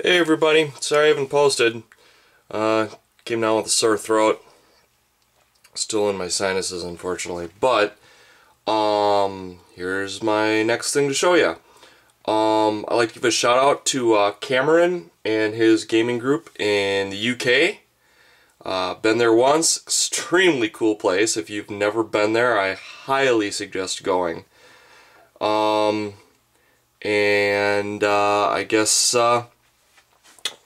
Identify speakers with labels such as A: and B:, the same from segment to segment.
A: Hey everybody, sorry I haven't posted. Came down with a sore throat. Still in my sinuses, unfortunately. But here's my next thing to show you. I'd like to give a shout out to Cameron and his gaming group in the UK. Been there once. Extremely cool place. If you've never been there, I highly suggest going. I guess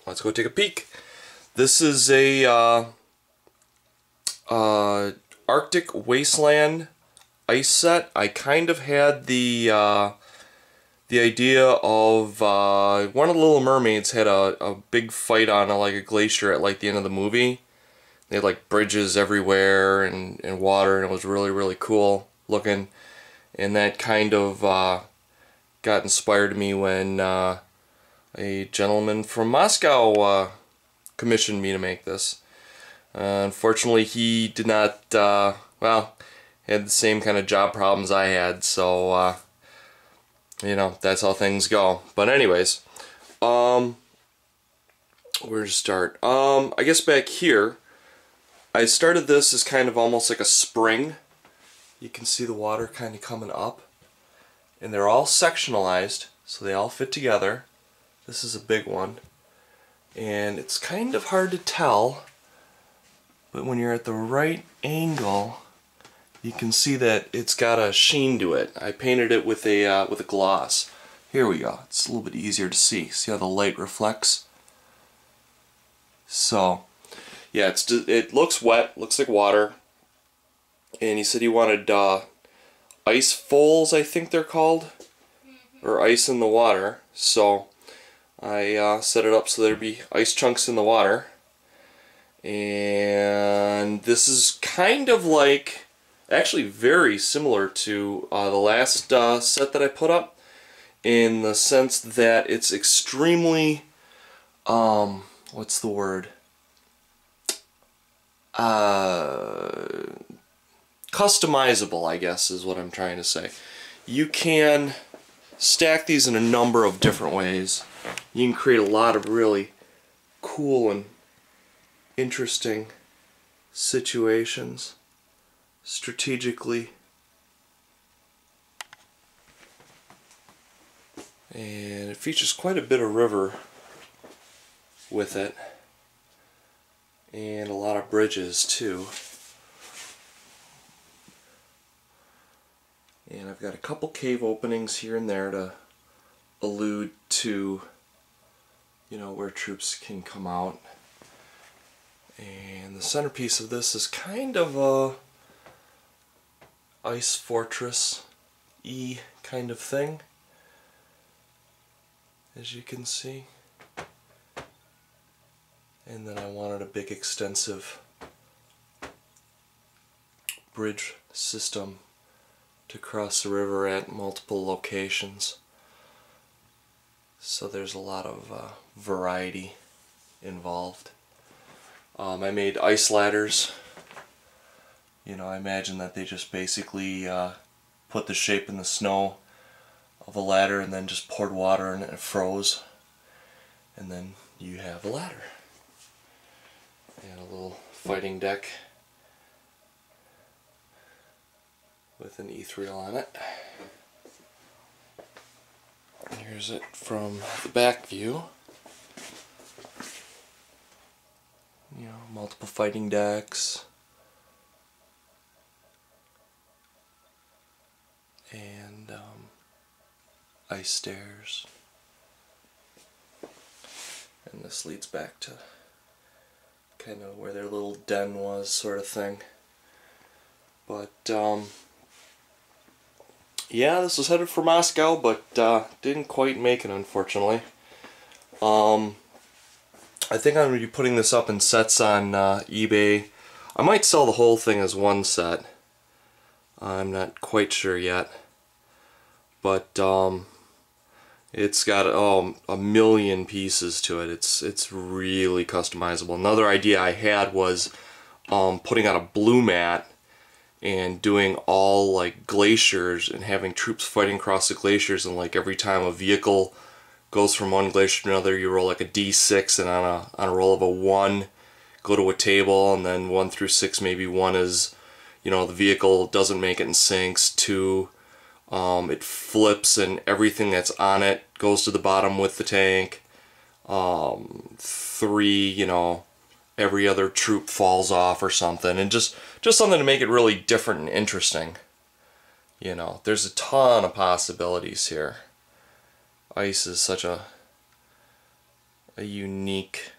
A: let's go take a peek. This is a Arctic Wasteland ice set. I kind of had the idea of one of the Little Mermaids had a big fight on like a glacier at like the end of the movie. They had like bridges everywhere and water, and it was really cool looking. And that kind of got inspired me when a gentleman from Moscow commissioned me to make this. Unfortunately, he did not, well, had the same kind of job problems I had, so, you know, that's how things go. But anyways, where to start? I guess back here, I started this as kind of almost like a spring. You can see the water kind of coming up. And they're all sectionalized, so they all fit together. This is a big one. And it's kind of hard to tell, but when you're at the right angle, you can see that it's got a sheen to it. I painted it with a gloss. Here we go. It's a little bit easier to see. See how the light reflects? So, yeah, it looks wet, looks like water. And he said he wanted ice foals, I think they're called, or ice in the water. So I set it up so there'd be ice chunks in the water. And this is kind of like, actually very similar to the last set that I put up, in the sense that it's extremely, what's the word? Customizable, I guess, is what I'm trying to say. You can stack these in a number of different ways. You can create a lot of really cool and interesting situations strategically. And it features quite a bit of river with it, and a lot of bridges too. And I've got a couple cave openings here and there to allude to, you know, where troops can come out. And the centerpiece of this is kind of a ice fortress-y kind of thing, as you can see. And then I wanted a big extensive bridge system to cross the river at multiple locations. So there's a lot of variety involved. I made ice ladders. You know, I imagine that they just basically put the shape in the snow of a ladder and then just poured water in it and it froze. And then you have a ladder. And a little fighting deck with an ethereal on it. Here's it from the back view. You know, multiple fighting decks. And ice stairs. And this leads back to kind of where their little den was, sort of thing. But yeah, this was headed for Moscow, but didn't quite make it, unfortunately. I think I'm going to be putting this up in sets on eBay. I might sell the whole thing as one set. I'm not quite sure yet. But it's got a million pieces to it. It's really customizable. Another idea I had was putting out a blue mat and doing all like glaciers and having troops fighting across the glaciers, and like every time a vehicle goes from one glacier to another. You roll like a D6, and on a roll of a 1, go to a table, and then 1 through 6, maybe 1 is, you know, the vehicle doesn't make it and sinks. 2, it flips and everything that's on it goes to the bottom with the tank. 3, you know, every other troop falls off or something, and just something to make it really different and interesting. You know, there's a ton of possibilities here. Ice is such a unique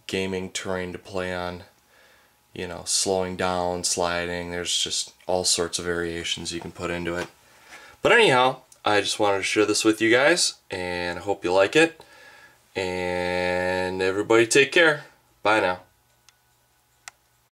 A: gaming terrain to play on. You know, slowing down, sliding, there's just all sorts of variations you can put into it. But anyhow, I just wanted to share this with you guys, and I hope you like it. And everybody take care. Bye now.